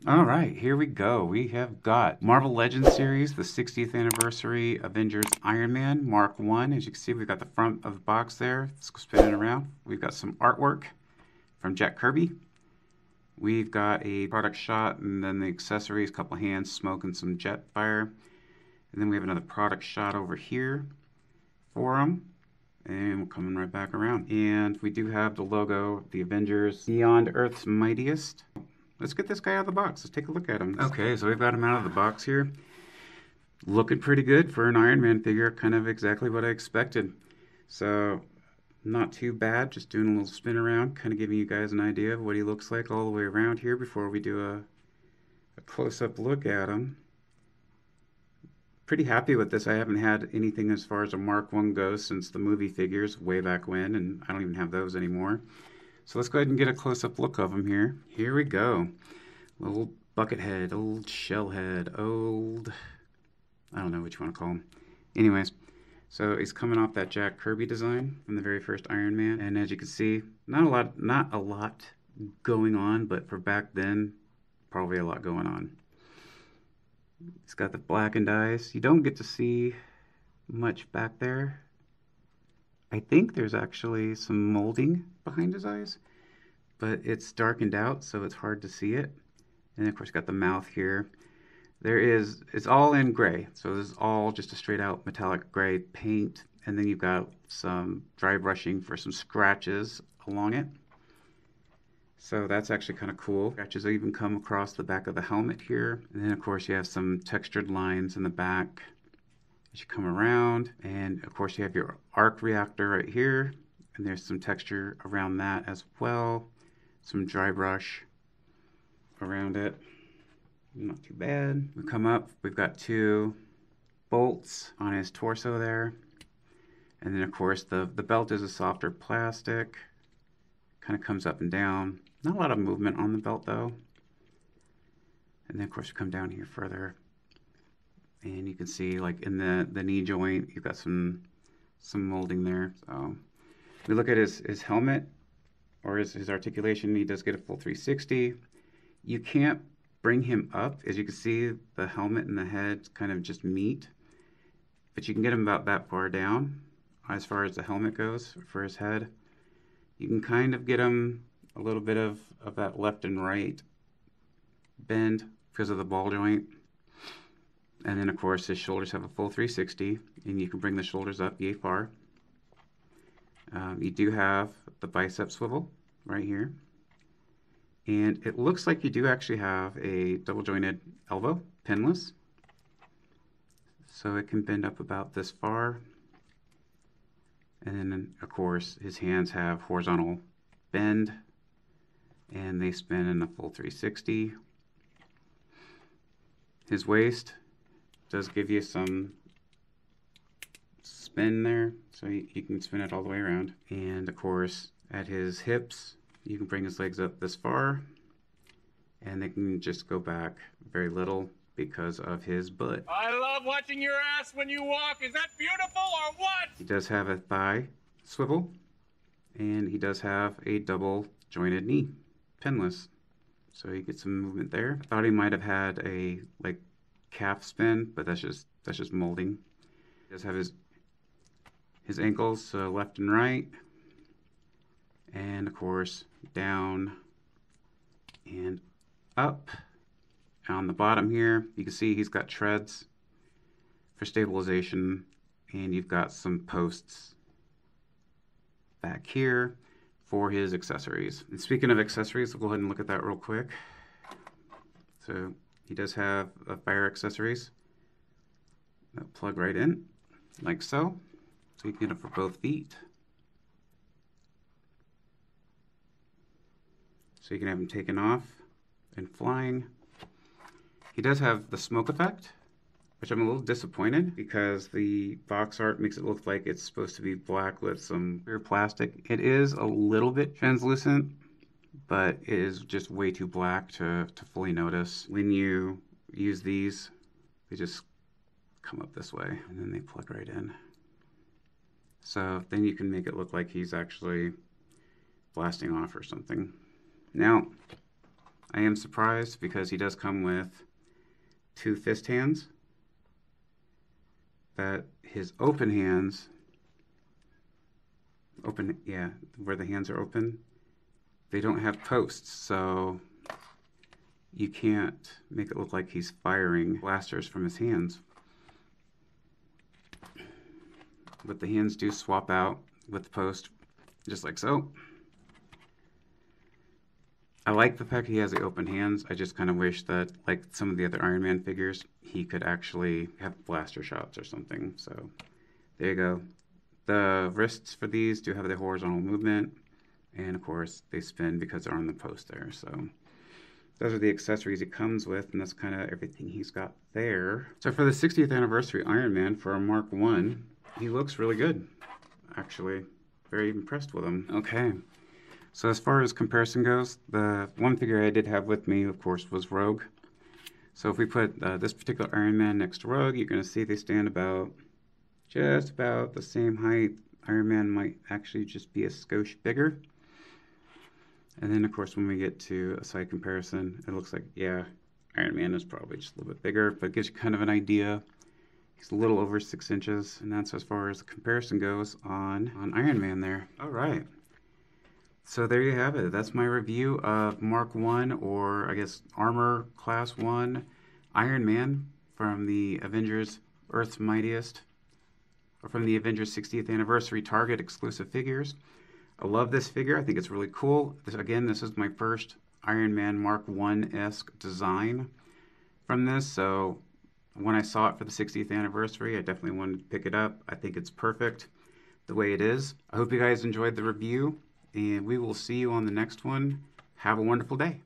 All right, here we go. We have got Marvel Legends series, the 60th anniversary Avengers Iron Man Mark 1. As you can see, we've got the front of the box there. Let's go spin it around. We've got some artwork from Jack Kirby. We've got a product shot and then the accessories, a couple hands, smoke, and some jet fire. And then we have another product shot over here for them. And we're coming right back around. And we do have the logo, the Avengers Beyond Earth's Mightiest. Let's get this guy out of the box. Let's take a look at him. Okay, so we've got him out of the box here. Looking pretty good for an Iron Man figure. Kind of exactly what I expected. So, not too bad. Just doing a little spin around. Kind of giving you guys an idea of what he looks like all the way around here before we do a close-up look at him. Pretty happy with this. I haven't had anything as far as a Mark 1 goes since the movie figures way back when, and I don't even have those anymore. So let's go ahead and get a close-up look of him here. Here we go. Old bucket head, old shell head, old... I don't know what you want to call him. Anyways, so he's coming off that Jack Kirby design from the very first Iron Man. And as you can see, not a lot going on, but for back then, probably a lot going on. He's got the blackened eyes. You don't get to see much back there. I think there's actually some molding behind his eyes, but it's darkened out, so it's hard to see it. And of course, got the mouth here. It's all in gray, so this is all just a straight out metallic gray paint. And then you've got some dry brushing for some scratches along it. So that's actually kind of cool. Scratches even come across the back of the helmet here. And then of course you have some textured lines in the back as you come around. And of course you have your arc reactor right here. And there's some texture around that as well. Some dry brush around it. Not too bad. We come up, we've got two bolts on his torso there. And then of course the belt is a softer plastic. Kind of comes up and down. Not a lot of movement on the belt though. And then of course you come down here further and you can see like in the knee joint you've got some molding there. So if we look at his helmet or his articulation, he does get a full 360. You can't bring him up. As you can see, the helmet and the head kind of just meet, but you can get him about that far down as far as the helmet goes for his head. You can kind of get him a little bit of that left and right bend because of the ball joint. And then of course his shoulders have a full 360 and you can bring the shoulders up yay far. You do have the bicep swivel right here. And it looks like you do actually have a double jointed elbow, pinless. So it can bend up about this far. And then of course his hands have horizontal bend and they spin in a full 360. His waist does give you some spin there, so you can spin it all the way around. And of course at his hips you can bring his legs up this far and they can just go back very little because of his butt. I love watching your ass when you walk. Is that beautiful or what? He does have a thigh swivel and he does have a double jointed knee, pinless. So you get some movement there. I thought he might have had a like calf spin, but that's just molding. He does have his ankles left and right. And of course down and up. On the bottom here you can see he's got treads for stabilization and you've got some posts back here for his accessories. And speaking of accessories, we'll go ahead and look at that real quick. So he does have fire accessories that plug right in like so. So you can get it for both feet. So you can have him taken off and flying. He does have the smoke effect, which I'm a little disappointed because the box art makes it look like it's supposed to be black with some clear plastic. It is a little bit translucent, but it is just way too black to fully notice. When you use these, they just come up this way and then they plug right in. So then you can make it look like he's actually blasting off or something. Now, I am surprised because he does come with 2 fist hands. That his open hands, where the hands are open, they don't have posts, so you can't make it look like he's firing blasters from his hands. But the hands do swap out with the post, just like so. I like the fact he has the open hands. I just kind of wish that, like some of the other Iron Man figures, he could actually have blaster shots or something. So there you go. The wrists for these do have the horizontal movement, and of course they spin because they're on the post there. So those are the accessories he comes with, and that's kind of everything he's got there. So for the 60th anniversary Iron Man for a Mark 1, he looks really good. Actually, very impressed with him. Okay. So as far as comparison goes, the one figure I did have with me, of course, was Rogue. So if we put this particular Iron Man next to Rogue, you're going to see they stand just about the same height. Iron Man might actually just be a skosh bigger. And then, of course, when we get to a side comparison, it looks like, yeah, Iron Man is probably just a little bit bigger, but it gives you kind of an idea. He's a little over 6 inches, and that's as far as the comparison goes on Iron Man there. All right. So there you have it. That's my review of Mark 1, or I guess Armor Class 1 Iron Man from the Avengers Earth's Mightiest, or from the Avengers 60th Anniversary Target exclusive figures. I love this figure. I think it's really cool. This is my first Iron Man Mark 1-esque design from this, so when I saw it for the 60th anniversary, I definitely wanted to pick it up. I think it's perfect the way it is. I hope you guys enjoyed the review, and we will see you on the next one. Have a wonderful day.